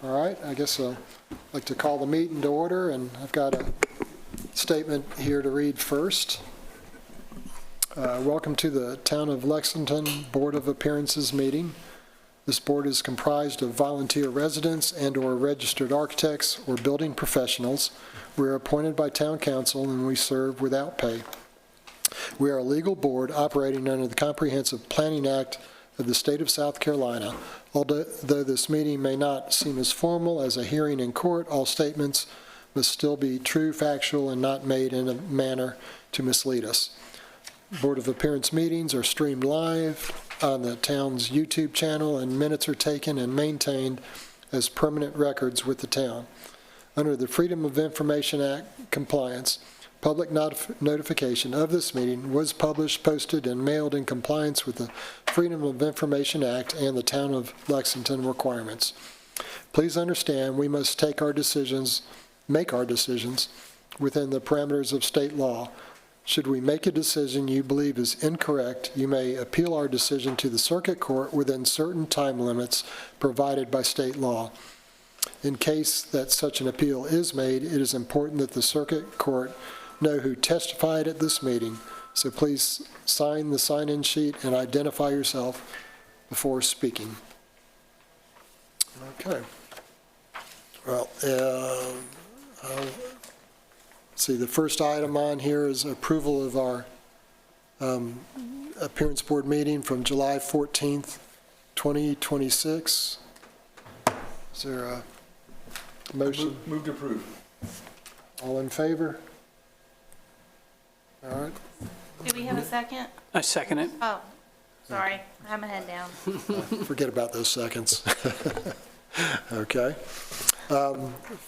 All right, I guess I'd like to call the meeting to order, and I've got a statement here to read first. Welcome to the Town of Lexington Board of Appearances meeting. This board is comprised of volunteer residents and/or registered architects or building professionals. We are appointed by Town Council and we serve without pay. We are a legal board operating under the Comprehensive Planning Act of the State of South Carolina. Although this meeting may not seem as formal as a hearing in court, all statements must still be true, factual, and not made in a manner to mislead us. Board of Appearance meetings are streamed live on the town's YouTube channel, and minutes are taken and maintained as permanent records with the town. Under the Freedom of Information Act compliance, public notification of this meeting was published, posted, and mailed in compliance with the Freedom of Information Act and the Town of Lexington requirements. Please understand we must make our decisions within the parameters of state law. Should we make a decision you believe is incorrect, you may appeal our decision to the circuit court within certain time limits provided by state law. In case that such an appeal is made, it is important that the circuit court know who testified at this meeting, so please sign the sign-in sheet and identify yourself before speaking. Okay. Well, see, the first item on here is approval of our appearance board meeting from July 14th, 2026. Is there a motion? Move to approve. All in favor? All right. Do we have a second? I second it. Oh, sorry. I have my head down. Forget about those seconds. Okay.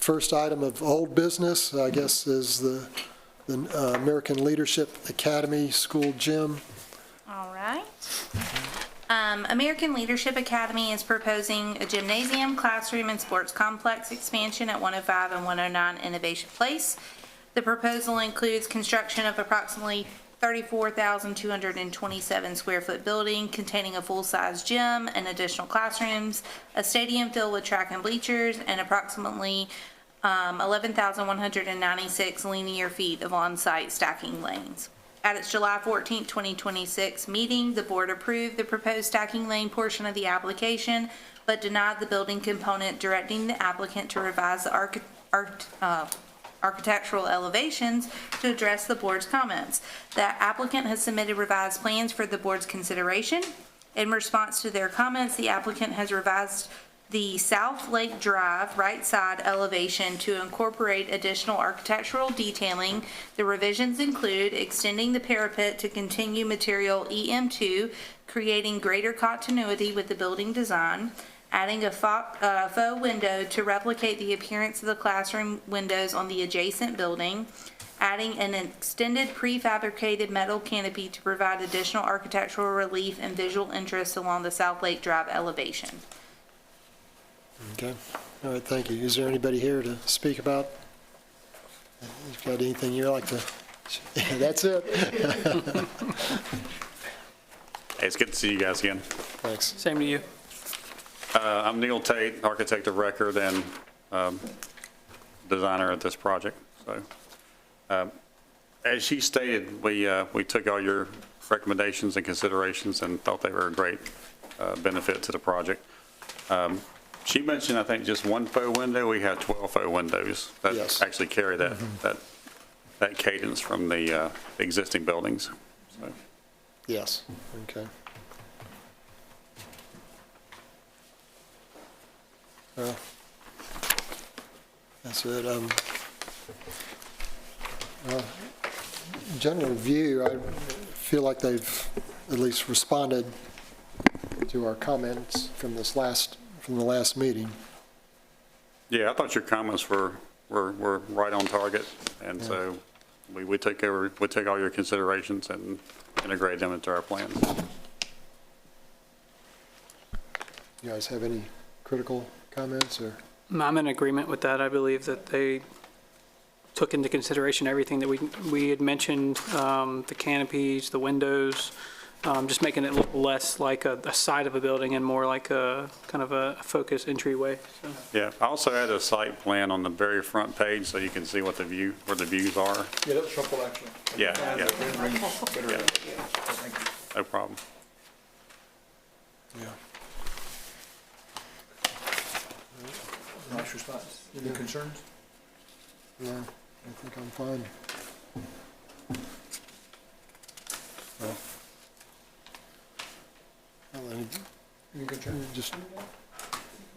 First item of old business, I guess, is the American Leadership Academy School Gym. All right. American Leadership Academy is proposing a gymnasium, classroom, and sports complex expansion at 105 and 109 Innovation Place. The proposal includes construction of approximately 34,227 square foot building containing a full-size gym and additional classrooms, a stadium filled with track and bleachers, and approximately 11,196 linear feet of on-site stacking lanes. At its July 14, 2026 meeting, the board approved the proposed stacking lane portion of the application, but denied the building component, directing the applicant to revise the architectural elevations to address the board's comments. The applicant has submitted revised plans for the board's consideration. In response to their comments, the applicant has revised the South Lake Drive right side elevation to incorporate additional architectural detailing. The revisions include extending the parapet to continue material EM2, creating greater continuity with the building design, adding a faux window to replicate the appearance of the classroom windows on the adjacent building, adding an extended prefabricated metal canopy to provide additional architectural relief and visual interest along the South Lake Drive elevation. Okay. All right, thank you. Is there anybody here to speak about? You've got anything you'd like to? That's it. Hey, it's good to see you guys again. Thanks. Same to you. I'm Neil Tate, architect of record and designer of this project. So, as she stated, we took all your recommendations and considerations and thought they were a great benefit to the project. She mentioned, I think, just one faux window. We have 12 faux windows that Yes. actually carry that cadence from the existing buildings. So. Yes. Okay. That's it. General view, I feel like they've at least responded to our comments from the last meeting. Yeah, I thought your comments were right on target, and Yeah. so we took all your considerations and integrated them into our plans. You guys have any critical comments or? I'm in agreement with that. I believe that they took into consideration everything that we had mentioned, the canopies, the windows, just making it look less like a side of a building and more like a kind of a focused entryway. So, Yeah, I also added a site plan on the very front page so you can see what where the views are. Yeah, that was helpful, actually. Yeah, yeah. Better. Yeah. Thank you. No problem. Yeah. Nice response. Any concerns? Yeah, I think I'm fine. Well, then, Any concerns? just,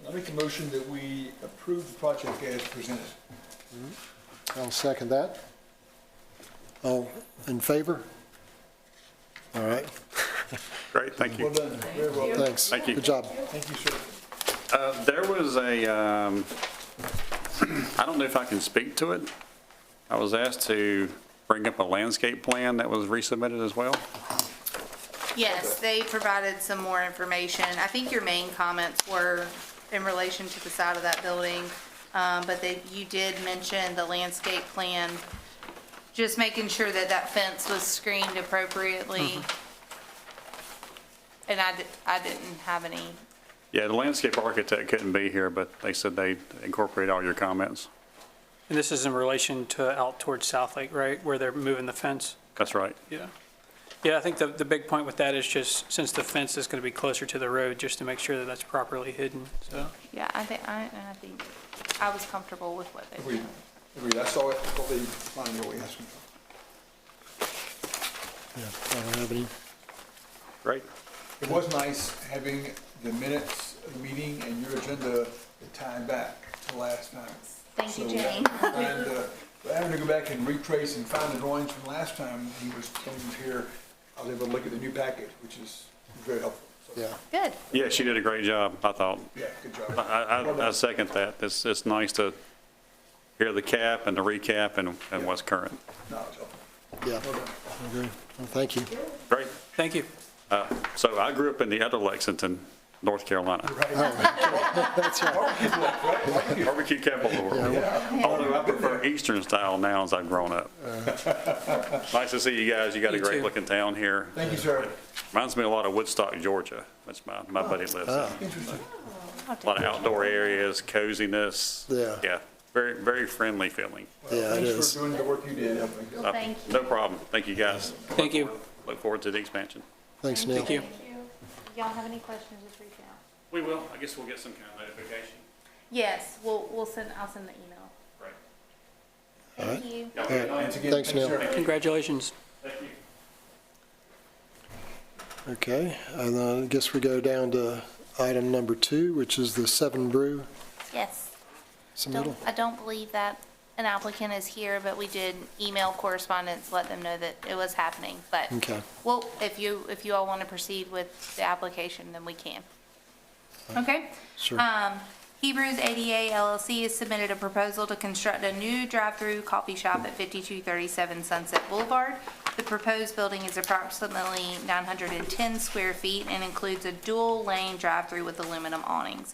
I make the motion that we approve the project as presented. I'll second that. All in favor? All right, Great, thank Well you. done, very well done. thanks. Thank you. Good job. Thank you, sir. There was I don't know if I can speak to it. I was asked to bring up a landscape plan that was resubmitted as well. Yes, they provided some more information. I think your main comments were in relation to the side of that building, but you did mention the landscape plan, just making sure that that fence was screened appropriately. And I didn't have any, Yeah, the landscape architect couldn't be here, but they said they incorporate all your comments. and this is in relation to out towards South Lake, right, where they're moving the fence? That's right. Yeah. Yeah, I think the big point with that is just, since the fence is going to be closer to the road, just to make sure that that's properly hidden, so. yeah, I think I was comfortable with what they Agreed. did. Agreed. I saw it, totally fine what we asked them for. Yeah, I don't have any. Great. It was nice having the minutes of the meeting and your agenda that tied back to last time. Thank you, So, Jane. And having to go back and retrace and find the drawings from last time he was coming here, I was able to look at the new packet, which is very helpful. So, Yeah, Good. Yeah, she did a great job, I thought. Yeah, good job. I, Well I done. second that. It's nice to hear the cap and the recap and what's current. No, it's helpful. yeah, Well done. I agree. Well, thank you. Great. Thank you. So I grew up in the other Lexington, North Carolina. That's right. Barbecue. Barbecue capital of the world. Although I prefer Eastern style now as I've grown up. Nice to see you guys. You got a You great too. looking town here. Thank you, sir. Reminds me a lot of Woodstock, Georgia. That's my buddy lives in. Interesting. A lot of outdoor areas, coziness. Yeah. Yeah, very, very friendly feeling. Yeah, it Thanks is. for doing the work you did. Thank you. No problem. Thank you, guys. Thank you. Look forward to the expansion. Thanks, Neil. Thank you. Y'all have any questions, just reach out. We will. I guess we'll get some kind of notification. Yes, I'll send the email. Right. Thank you. Y'all have a good night. Thanks again. Thanks, Neil. sir. Congratulations. Thank you. Okay, and then I guess we go down to item number 2, which is the 7 Brew Yes. submittal. I don't believe that an applicant is here, but we did email correspondence, let them know that it was happening. But, Okay, well, if you all want to proceed with the application, then we can. Okay? sure. Hebrews ADA LLC has submitted a proposal to construct a new drive-through coffee shop at 5237 Sunset Boulevard. The proposed building is approximately 910 square feet and includes a dual-lane drive-through with aluminum awnings.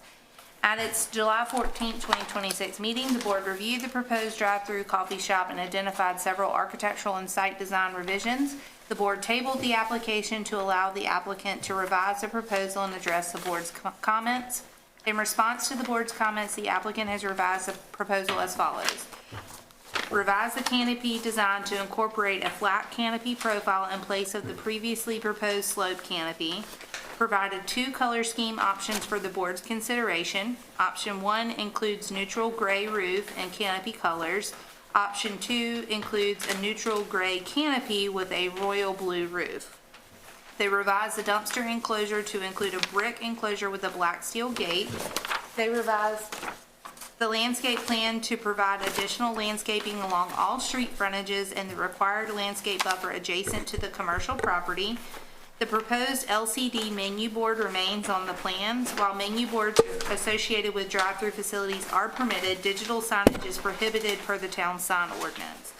At its July 14, 2026 meeting, the board reviewed the proposed drive-through coffee shop and identified several architectural and site design revisions. The board tabled the application to allow the applicant to revise the proposal and address the board's comments. In response to the board's comments, the applicant has revised the proposal as follows. Revise the canopy design to incorporate a flat canopy profile in place of the previously proposed slope canopy. Provided 2 color scheme options for the board's consideration. Option 1 includes neutral gray roof and canopy colors. Option 2 includes a neutral gray canopy with a royal blue roof. They revised the dumpster enclosure to include a brick enclosure with a black steel gate. They revised the landscape plan to provide additional landscaping along all street frontages and the required landscape buffer adjacent to the commercial property. The proposed LCD menu board remains on the plans. While menu boards associated with drive-through facilities are permitted, digital signage is prohibited per the town sign ordinance.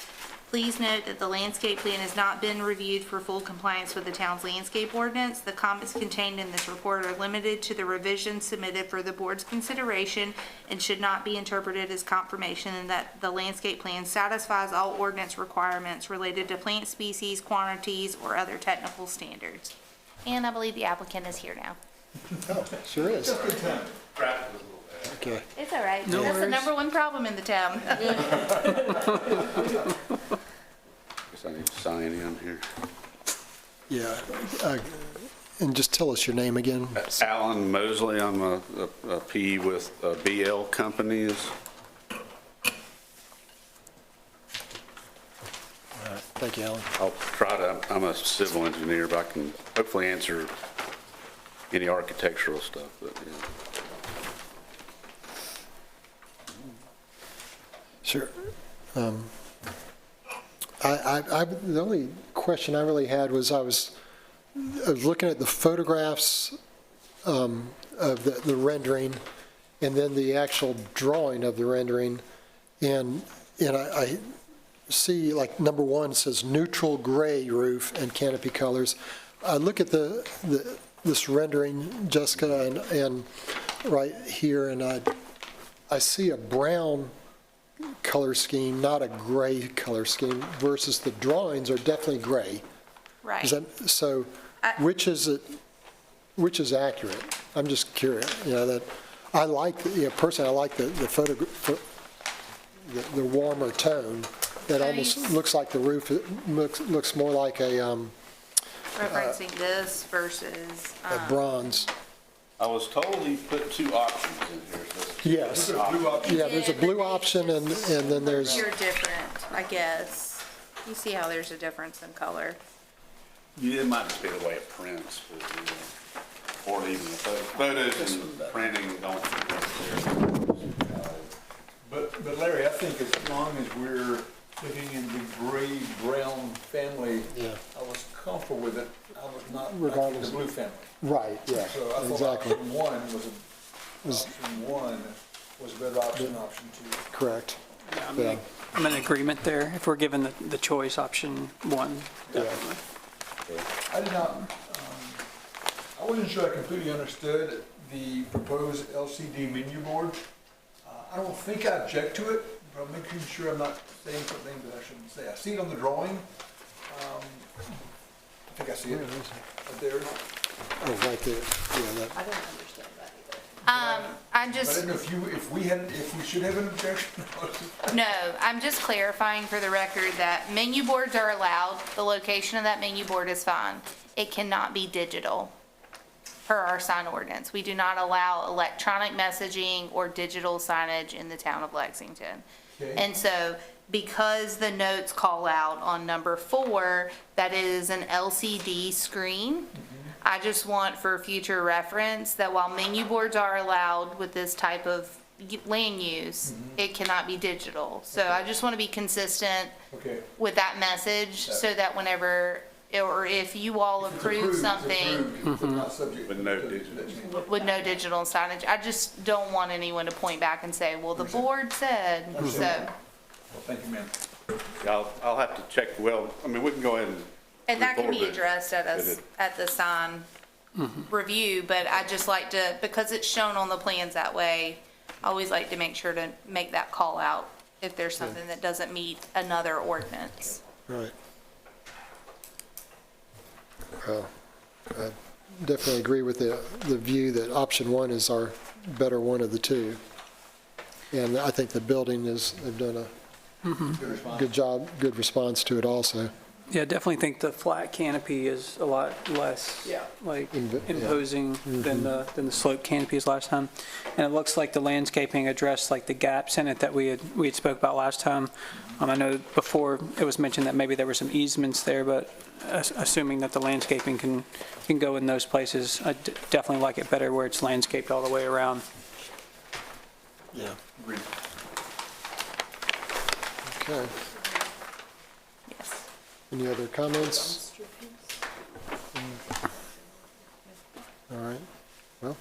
Please note that the landscape plan has not been reviewed for full compliance with the town's landscape ordinance. The comments contained in this report are limited to the revisions submitted for the board's consideration and should not be interpreted as confirmation that the landscape plan satisfies all ordinance requirements related to plant species, quantities, or other technical standards. And I believe the applicant is here now. Oh, sure is. Just good time. Okay. It's all right. No That's the worries. #1 problem in the town. Guess I need to sign in here. Yeah. And just tell us your name again. Alan Mosley, I'm a P with BL Companies. All right. Thank you, Alan. I'll try to, I'm a civil engineer, but I can hopefully answer any architectural stuff, but, yeah. Sure. The only question I really had was I was looking at the photographs of the rendering and then the actual drawing of the rendering. And I see, like, number 1 says neutral gray roof and canopy colors. I look at this rendering, Jessica, and right here, and I see a brown color scheme, not a gray color scheme, versus the drawings are definitely gray. Right. Is that, so which is accurate? I'm just curious, that I like, personally, I like the warmer tone that almost looks like the roof, looks more like a Referencing this versus, bronze. I was told he put 2 options in here. So Yes. Blue option. Yeah, there's a blue option and then there's, you're different, I guess. You see how there's a difference in color. Yeah, it might just be the way it prints, but, or even the photos and printing don't. But Larry, I think as long as we're looking in the gray-brown family, Yeah. I was comfortable with it. I was not liking Regardless. the blue family. right, yeah, So I thought exactly, option one was a better option than option 2. correct. Yeah, I'm in agreement there. If we're given the choice, option 1, definitely. I did not, I wasn't sure I completely understood the proposed LCD menu board. I don't think I object to it, but I'm making sure I'm not saying something that I shouldn't say. I see it on the drawing. I think I see it right there. Oh, right there, yeah, that, I don't understand that either. I'm I just, didn't know if we should have an objection. no, I'm just clarifying for the record that menu boards are allowed. The location of that menu board is fine. It cannot be digital per our sign ordinance. We do not allow electronic messaging or digital signage in the town of Lexington. Okay. And so because the notes call out on number 4, that is an LCD screen, I just want for future reference that while menu boards are allowed with this type of land use, it cannot be digital. So I just want to be consistent Okay. with that message so that whenever, or if you all If it's approve approved, it's something approved, but not subject With no to digital. that change. with no digital signage, I just don't want anyone to point back and say, well, the board said, so. Well, thank you, ma'am. I'll have to check, well, I mean, we can go ahead and. And that can be record it. addressed at the sign review, but I just like to, because it's shown on the plans that way, I always like to make sure to make that call out if there's something that doesn't meet another ordinance. right. Well, I definitely agree with the view that option 1 is our better one of the 2. And I think the building they've done a Good response. good job, good response to it also. Yeah, I definitely think the flat canopy is a lot less, like, imposing than the slope canopies last time. And it looks like the landscaping addressed like the gaps in it that we had spoke about last time. I know before it was mentioned that maybe there were some easements there, but assuming that the landscaping can go in those places, I definitely like it better where it's landscaped all the way around. Yeah. Agreed. Okay. Yes. Any other comments? All right. Well,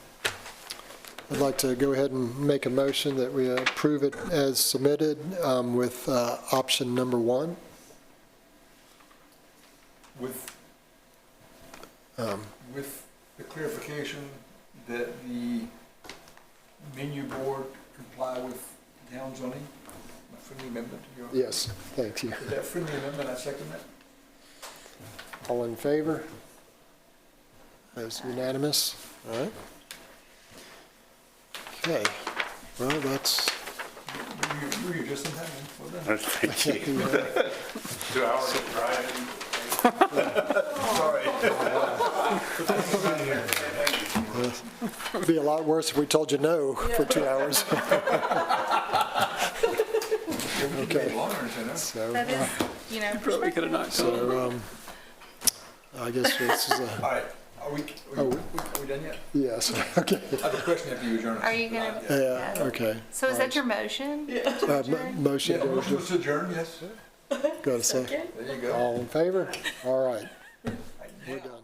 I'd like to go ahead and make a motion that we approve it as submitted with option number 1. With the clarification that the menu board comply with town zoning, my friendly amendment. Yes, thank you. Is that friendly amendment? I second that. All in favor? That's unanimous. All right. Okay, well, that's, You were just in time. Well done. Thank you. 2 hours of driving. Sorry. it'd be a lot worse if we told you no for 2 hours. Okay. So, That is, Probably could have not come. so, I guess this is All a, right, are we done yet? yes, okay, I have a question after you adjourn. are you gonna? yeah, okay. So is that your motion? Motion, Yeah, motion to adjourn, yes. got a second? There you go. All in favor? All right, we're done.